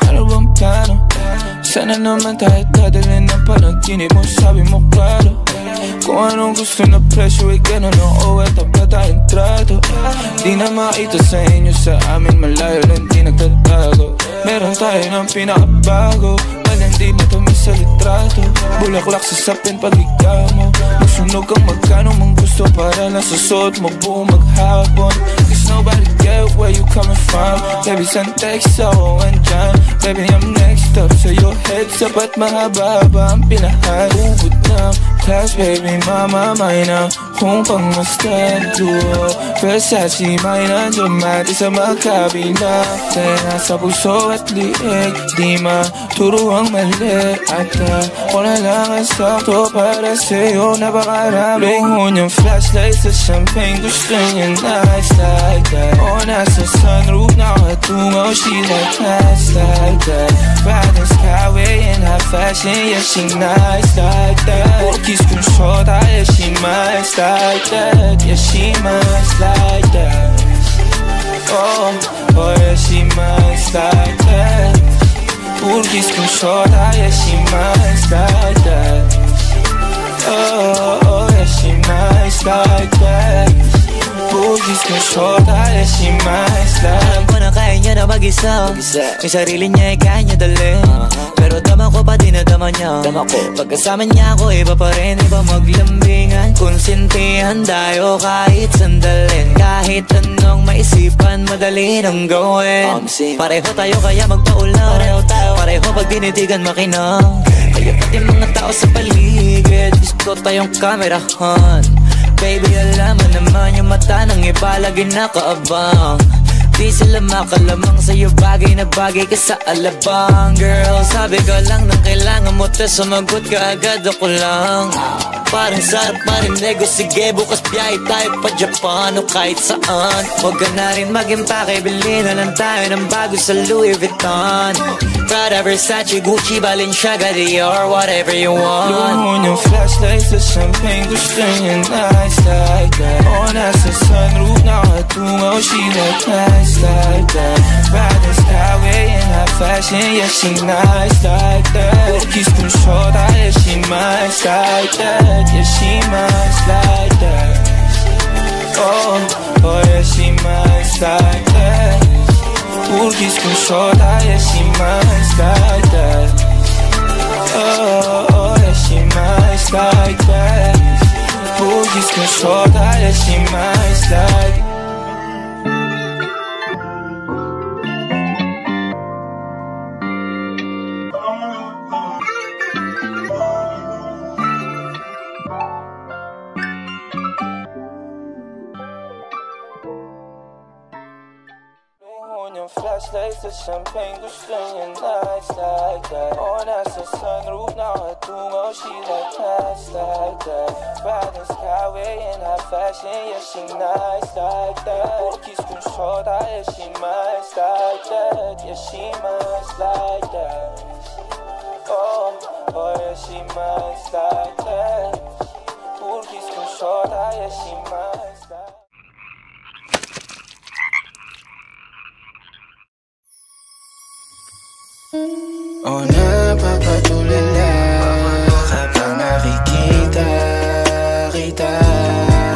Ano bang plano? Sana naman tayo dadalhin ng panaginip mo. Sabi mo klaro kung anong gusto na presyo ay gano'n. Oo, eto pa tayong trato. Di na makita sa inyo, sa amin malayo lang di nagtatago. Meron tayo ng pinakabago, malandi na tamis sa litrato. Bulaklak sa sapin pag ikaw mo. Magsunog kang magkano mong gusto para lang sa suot mo buong maghapon. Cause nobody get where you coming from. Baby, send text ako andyan. Baby, I'm next up sa your head. Sapat mahaba-haba ang pinahan. Ubod ng class, baby, mama, may na kung pangmastan duo. Versace, may na dumati sa magkabila. Kaya sa puso at liig, di maturo ang mali. At ako na lang ang sakto para sa'yo. Napakarami ngun yung flashlight sa champagne. Gusto niya nice like that. O nasa sunroof, nakatungaw. She like nice like that. Riding skyway in high fashion. Yeah, she nice like that. Kiss kung shota, yeah, she nice like that. Yeah, she nice like that. Oh, oh, yeah, she nice like that. Kiss kung shota, yeah, she nice like that. Oh, oh, yeah, she nice like that. Kiss kung shota, yeah, she nice like that. Alam ko na kaya niya na mag-isa. Yung sarili niya ay kaya niya dalhin. Pero dama ko pa din na dama niya. Pagkasama niya ako, iba pa rin. Iba maglambingan, konsintihan tayo kahit sandalin. Kahit anong maisipan, madali nang gawin. Pareho tayo kaya magpaulan. Pareho pag dinitigan makinang. Kaya pati mga tao sa paligid, gusto tayong kamerahan. Baby, alam mo naman yung mata ng iba lagi nakaabang. Di sila makalamang sa'yo, bagay na bagay ka sa alabang. Girl, sabi ka lang nang kailangan mo, tas sumagot ka agad, ako lang. Parang sarap marinig o sige, bukas biyahe tayo pa Japan o kahit saan. Huwag ka na rin mag-impake, bilhin na lang tayo ng bago sa Louis Vuitton. Prada, Versace, Gucci, Balenciaga, Dior, whatever you want. Luhon yung flashlight sa champagne, gusto niya nice like that. O nasa sunroof, nakatungaw, she like nice like that. Riding skyway in high fashion, yeah, she nice like that. Kiss kung shota, yeah, she nice like that. Yeah, she nice like that. Oh, oh, yeah, she nice like that. Kiss kung shota, yeah, she nice like that. Oh, oh, yeah, she nice like that. Kiss kung shota, yeah, she nice like that. Flashlights sa champagne, gusto niya nice like that. O nasa sunroof, nakatungaw, she like nice like that. Riding skyway in high fashion, yeah, she nice like that. Kiss kung shota, yeah, she nice like that. Yeah, she nice like that. Oh, oh, yeah, she nice like that. Kiss kung shota, yeah, she nice like that. O napapatulala kapag nakikita kita.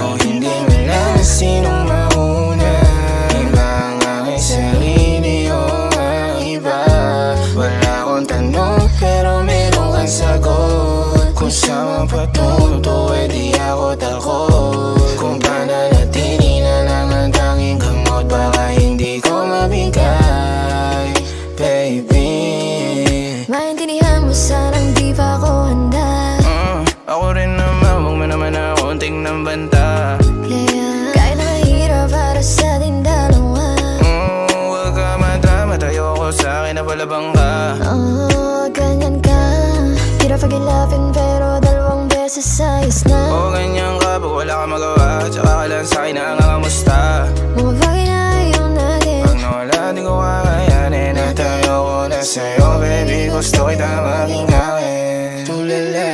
O hindi malaman sinong mauna, iba ang aking sarili o ang iba. Wala akong tanong pero meron kang sagot. Kung saan patunto eh di ako takot. Kung pananatili na lang ang tanging gamot, baka hindi ko mabigay, baby. Maintindihan mo sanang di pa ako handa. Ako rin naman, huwag mo naman na konting ng banta. Kahit na mahirap para sa ating dalawa. Huwag ka madrama, tayo ko sa akin na palabang ka. Ganyan ka. Hirap pag-ilapin pero dalawang beses ayos na. Ganyan ka, pag wala ka magawa, tsaka ka lang sa'kin na nangangamusta. Mga bagay na ayaw natin, pag nawala di ko kakayanin, at ayoko na sa'yo, baby, gusto kita maging akin. Tulala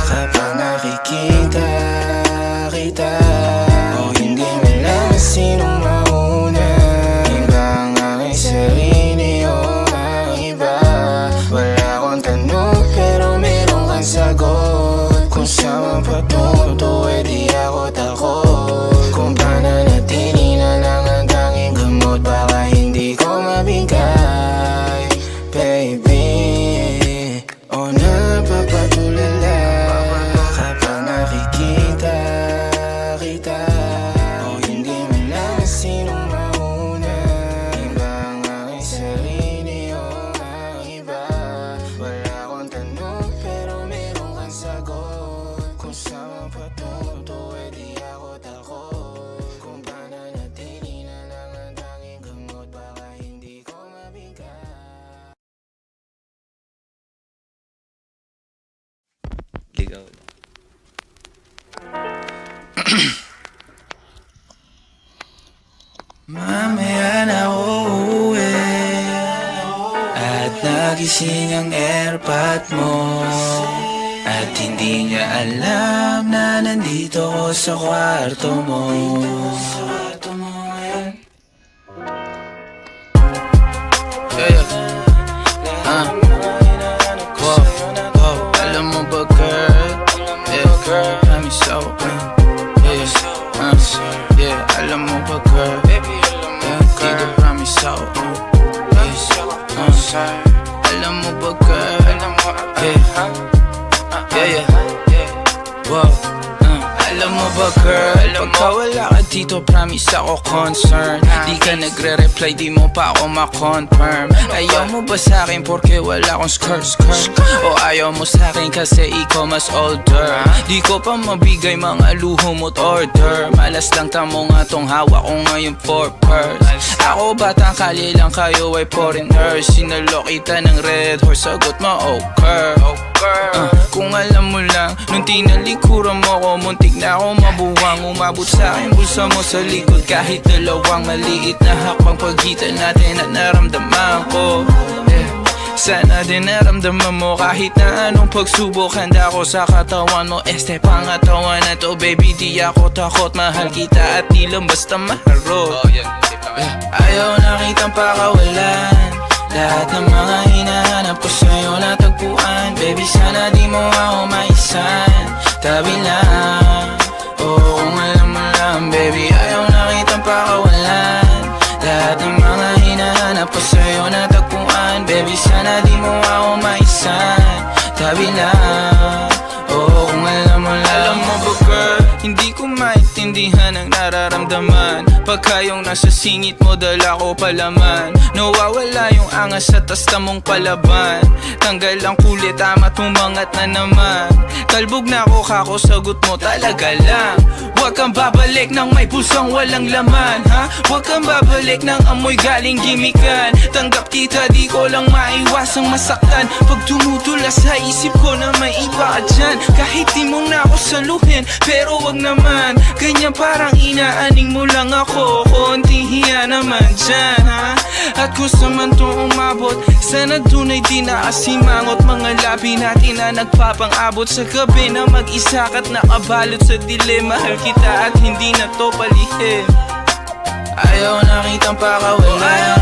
kapag nakikita kita. O hindi malaman sinong mauna, iba ang aking ikaw. Mamaya na uuwi at nagising ang airpot mo, at hindi niya alam na nandito ko sa kwarto mo. Alam mo ba girl, got me so alam mo ba girl, dito promise ako, alam mo ba girl, wow. Alam mo ba girl, pagka wala ka dito promise ako concern. Di ka nagre-reply, di mo pa ako ma-confirm. Ayaw mo ba sa'kin porque wala akong skirt? O ayaw mo sa'kin kasi ikaw mas older? Di ko pa mabigay mga luho mo't order. Malas lang tamo nga tong hawak ko ngayon for purse. Ako batang kali lang, kayo ay foreigners. Sinalo kita ng red horse, sagot mo okay. Kung alam mo lang, nung tinalikuran mo ko, muntik na ako mabuwang. Umabot sa'kin bulsa mo sa likod, kahit dalawang maliit na hakbang pagitan natin at naramdaman ko. Sana din naramdaman mo kahit na anong pagsubok. Handa ko sa katawan mo, este pangatawan na to. Baby di ako takot, mahal kita at di lang basta maharot. Ayaw na kitang pakawalan, lahat ng mga hinahanap ko sa'yo natagpuan. Baby sana di mo ako maisan, tabi lang. Oo kung alam mo lang baby, ayaw na kitang pakawalan, lahat ng mga hinahanap ko sa'yo natagpuan. Baby sana di mo ako maisan, tabi lang. Oo kung alam mo lang. Alam mo ba girl, hindi ko maintindihan ang nararamdaman pagka yung nasa singit mo dala ko palaman. Nawawala yung angas sa tasta mong palaban, tanggal ang kulit ama't umangat na naman. Kalbog na ako kako, sagot mo talaga lang. Huwag kang babalik ng may pusang walang laman, ha? Huwag kang babalik ng amoy galing gimikan. Tanggap kita, di ko lang maiwasang masaktan. Pag tumutula sa isip ko na may iba ka dyan, kahit di mong na ako saluhin, pero wag naman ganyan, parang inaaning mo lang ako. Konting hiya naman dyan, ha? At kung saan to umabot, sana dunay di nakasimangot. Mga labi natin na nagpapang-abot sa gabi na mag-isa ka't nakabalot sa dilim. Mahal kita at hindi na to palihim. Ayaw na kitang pakawalan,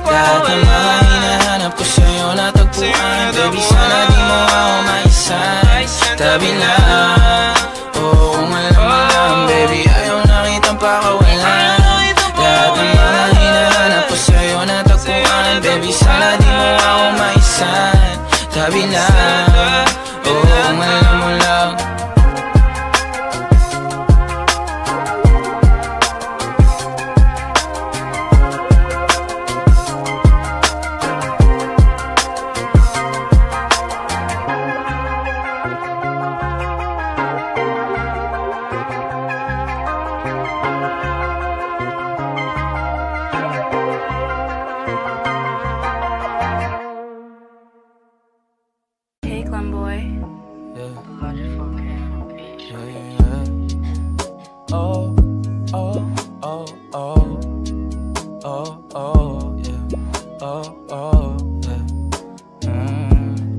lahat ng mga hinahanap ko sa'yo natagpuan. Baby sana di mo ako maisan, tabi lang. Oo kung alam mo lang baby, ayaw na kitang pakawalan, lahat ng mga hinahanap ko sa'yo natagpuan. Baby sana di mo ako maisan, tabi lang. Oo kung alam mo lang.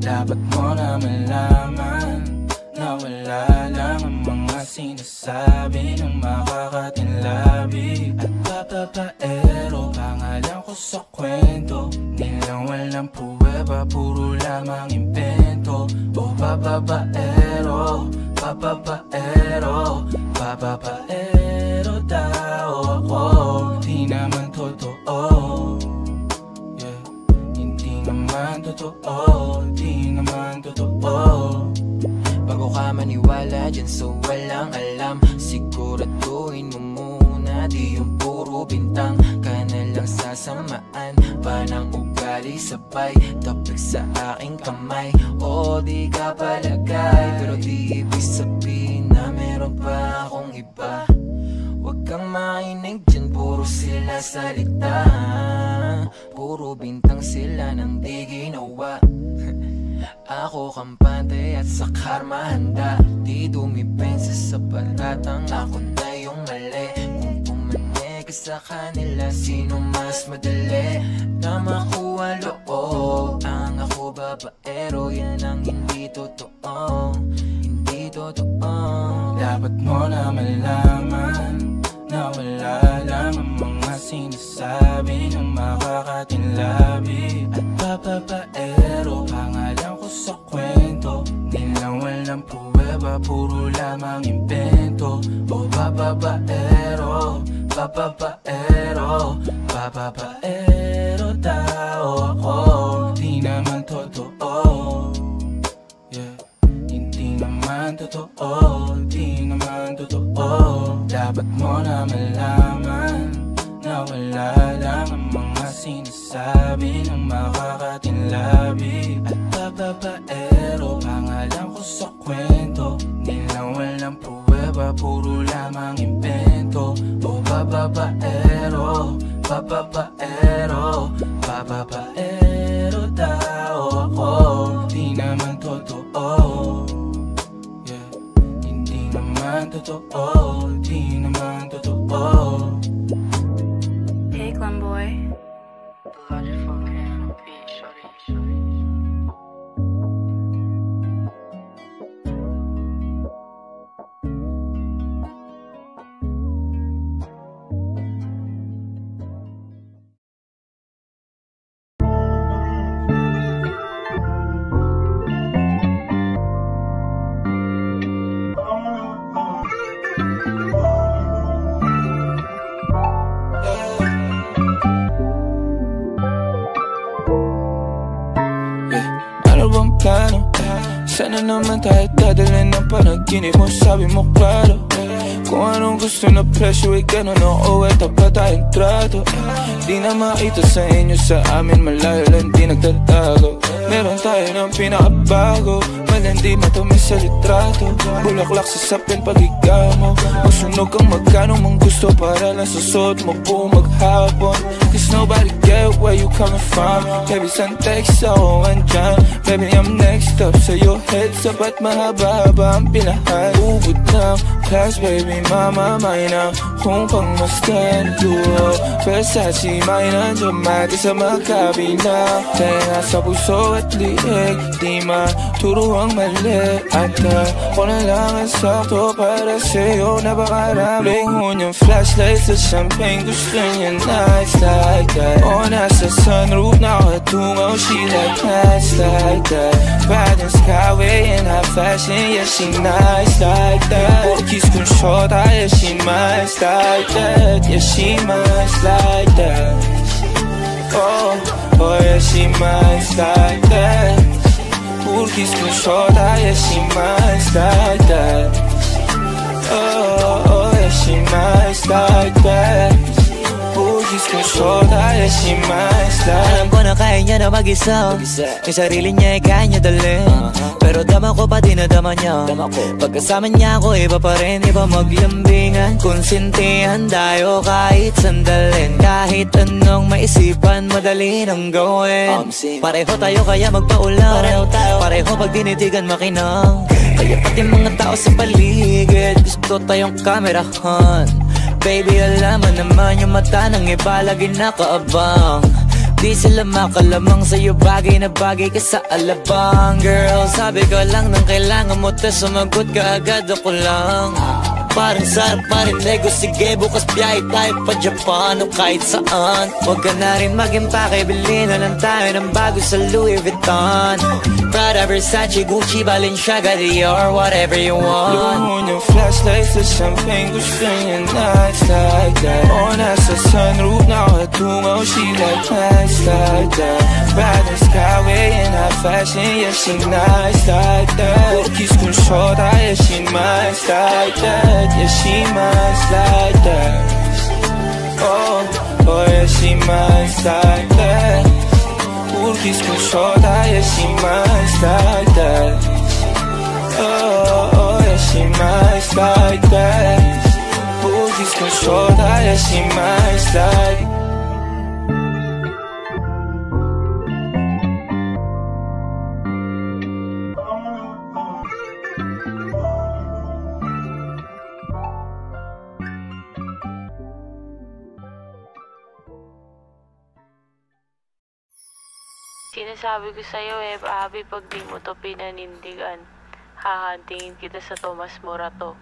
Dapat mo na malaman na wala lang ang mga sinasabi ng makakatinlabi at papapaero. Pangalan ko sa kwento, nilang walang pruweba, puro lamang impento. O papapaero, papapaero, papapaero daw ako. Di naman totoo, hindi naman totoo, di naman totoo. Bago ka maniwala dyan so walang alam, siguraduhin mo muna di yung puro bintang ka na lang sasamaan pa ng ugali sabay tapik sa aking kamay. O di ka palagay, pero di ibig sabihin na meron pa akong iba. Huwag kang makinig dyan, puro sila salita, puro bintang sila nang di ginawa. Ako kampanya diskarte at sa karma handa. Di dumipensa sa paratang ako na yung mali. Kung pumanig ka sa kanila, sino mas madali na makuha loob? Ang ako babaero, yan ang hindi totoo. Hindi totoo. Dapat mo na malaman na wala lang ang mga sinasabi ng makakatinlabi at papapaero. Pangalan ko sa kwento, nilang walang pruweba, puro lamang invento. O papapaero, papapaero, papapaero tao ako. Di naman totoo, yeah. Hindi naman totoo, di naman totoo. Dapat mo na malaman na wala lang ang mga sinasabi ng makakatinlabi at papapaero. Pangalan ko sa kwento, nilang walang pruweba, puro lamang invento. O papapaero, papapaero, papapaero tao ako. Di naman totoo, yeah. Hindi naman totoo, di naman totoo. Hey, Glenboy. Plano, sana naman tayo dadalhin ng panaginip mo. Sabi mo klaro, kung anong gusto na presyo ay gano'n. Oo, eto pa tayong trato. Di na makita sa inyo, sa amin malayo lang di nagtatago. Meron tayo ng pinakabago, malandi matamis sa litrato. Bulaklak sa sapin pag ikaw mo, masunog kang magkano mong gusto para lang sa suot mo buong maghapon. Cause nobody get where you coming from. Baby, saan text ako andyan? Baby, I'm next up sa'yo, heads up at mahaba-haba ang pinahan. Ubod ng class, baby, mamamay na kung pangmastan duo. Versace, may nandiyan sa magkabila. Tenga sa puso at liig, di maturo ang mali. At ako na lang ang sakto para sa'yo. Napakaraming hunyang flashlight sa champagne. Gusto niya nights like that. O nasa sunroof nakatungaw, she like nights like that. Bad in skyway in high fashion, yeah she nice like that. Kiss kung short, yeah she nice like that. Yeah she nice like that. Oh, oh yeah she nice like that. Kiss kung short, yeah she nice like that. Oh, oh yeah she nice like that. Kiss kung short, yeah she nice like that. Alam ko na kaya niya na mag-isa, yung sarili niya ay kaya niya dalhin. Pero dama ko pa dinadama niya. Pagkasama niya ako iba pa rin, iba maglambingan. Konsintihan tayo kahit sandalin. Kahit anong maisipan, madali nang gawin. Pareho tayo kaya magpaulang, pareho pag dinitigan makinang. Kaya pati mga tao sa paligid gusto tayong kamerahan. Baby, alaman naman yung mata ng iba lagi nakaabang. Di sila makalamang sa'yo, bagay na bagay ka sa alabang. Girl, sabi ko lang nang kailangan mo, tas sumagot ka agad, ako lang. Parang sarap marinego, sige bukas biyahe tayo pa Japan o kahit saan. Huwag ka na rin mag-impake, bilhin na lang tayo ng bago sa Louis Vuitton. Prada, Versace, Gucci, Balenciaga, Dior, whatever you want. Lumo yung flashlight sa champagne, gusto niya nights like that. O nasa sunroof nakatungaw, she like nights like that. Bad in skyway in high fashion, yeah she nice like that. Kiss kung short, yeah she nice like that. Yeah she nice like that. Oh, oh yeah she nice like that. Kiss kung short, yeah she nice like that. Oh, oh yeah she nice like that. Kiss kung short, yeah she nice like that. Sinasabi ko sa'yo Abby, pag di mo to pinanindigan, hahantingin kita sa Tomas Morato.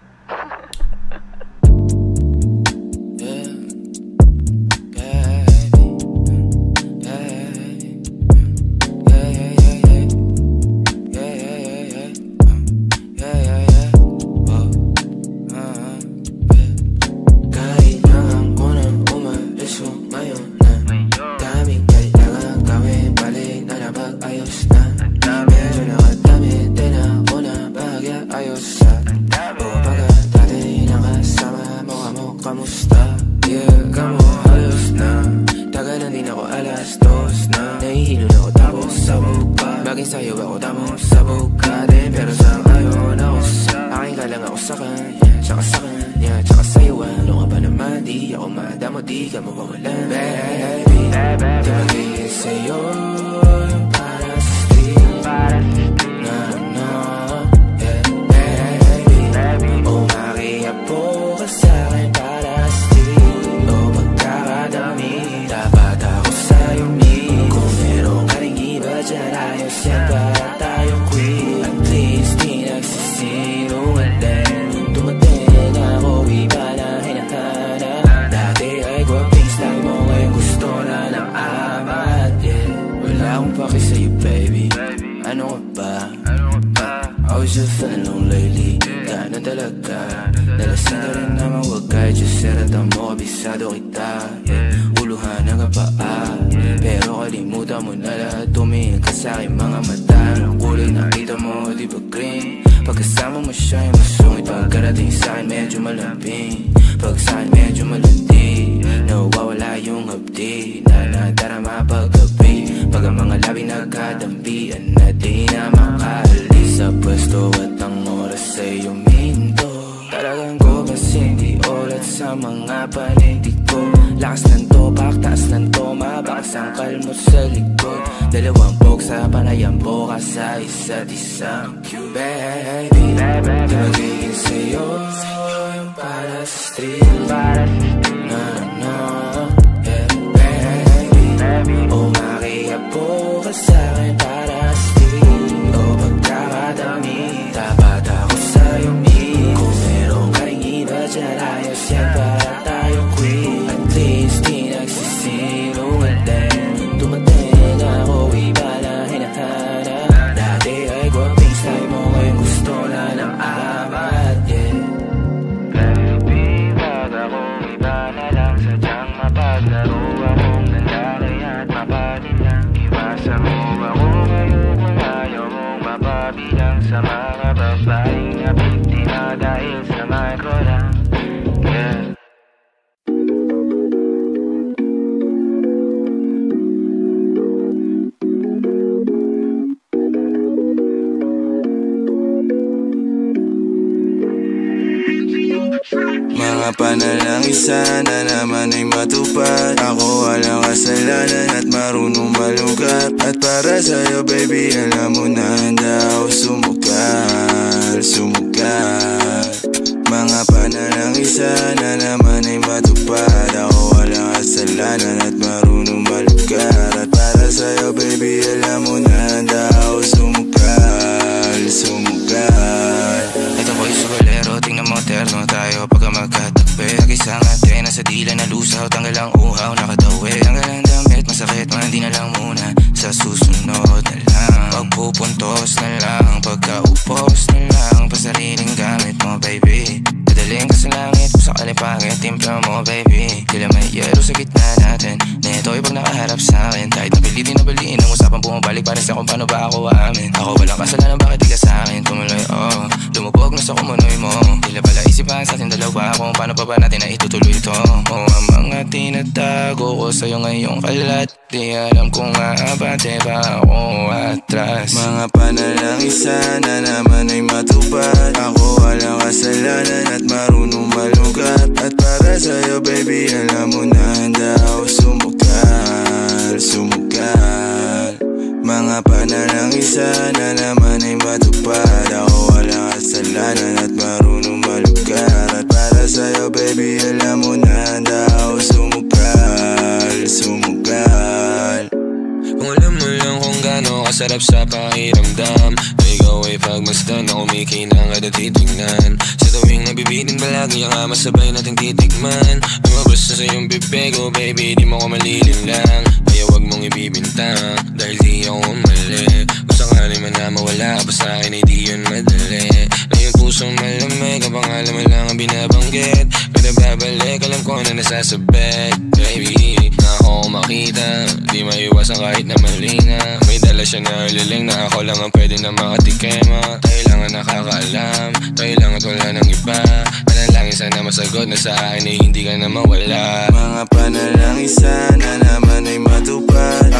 Mga panalangin sana naman ay matupad. Ako walang kasalanan at marunong malugat. At para sa'yo baby, alam mo na handa ako sumugal, sumugal. Mga panalangin sana naman ay matupad. Ako walang kasalanan at marunong malugat. At para sa'yo baby, alam mo na handa ako sumugal, sumugal. Ito ko'y sugalero, tingnan mo terno tayo pagka magkatabi. Nag-isang ate, nasa dila na lusaw, tanggal ang uhaw, nakatawi. Tanggal ang damit, masakit, hindi na lang muna. Sa susunod na lang, pagpupuntos na lang, pagkaupos na lang, pasariling gamit mo baby. Dadaling ka sa langit, sa kalipagin, timpla mo baby. Tila may yelo sa gitna natin, neto'y pag nakaharap sa'kin. Kahit napilitin na baliin, ang usapang bumabalik para sa kung paano ba ako aamin. Ako walang kasalanan, bakit di ka sa'kin tumuloy, oh. Lumubog na sa kumunoy mo, tila pala isipan sa ating dalawa kung paano pa ba natin na itutuloy ito. Oh, ang mga tinatago ko sa'yo ngayong kalat, di alam kung aabante ba ako atras. Mga panalangin sana naman ay matupad. Ako walang kasalanan at marunong malugat. At para sa'yo baby, alam mo na handa ako sumugal, sumugal. Mga panalangin sana naman ay matupad. Ako walang kasalanan at marunong malugat. At para sa'yo baby, alam mo na handa ako sumugal, sumugal. Kung alam mo lang kung gaano kasarap sa pakiramdam na ikaw ay pagmasdan na kumikinang at titignan. Sa tuwing nabibitin palagi ang masabay nating titigman. Lumabas na sa iyong bibig, oh baby, di mo ko malilinlang. Kaya wag mong ibibintang, dahil di ako umali. Kung sakali man na mawala pa sa akin ay di yun madali. Na yung pusong malamig, ang pangalan mo lang ang binabanggit. Pero babalik, alam ko na nasasabit. Baby, na ako makita, di maiwasan kahit na mali na. May dala siya na liling na ako lang ang pwede na makatikema. Tayo lang ang nakakaalam, tayo lang at wala ng iba. Panalangin sana masagot na sa akin ay hindi ka na mawala. Mga panalangin sana naman ay matupad.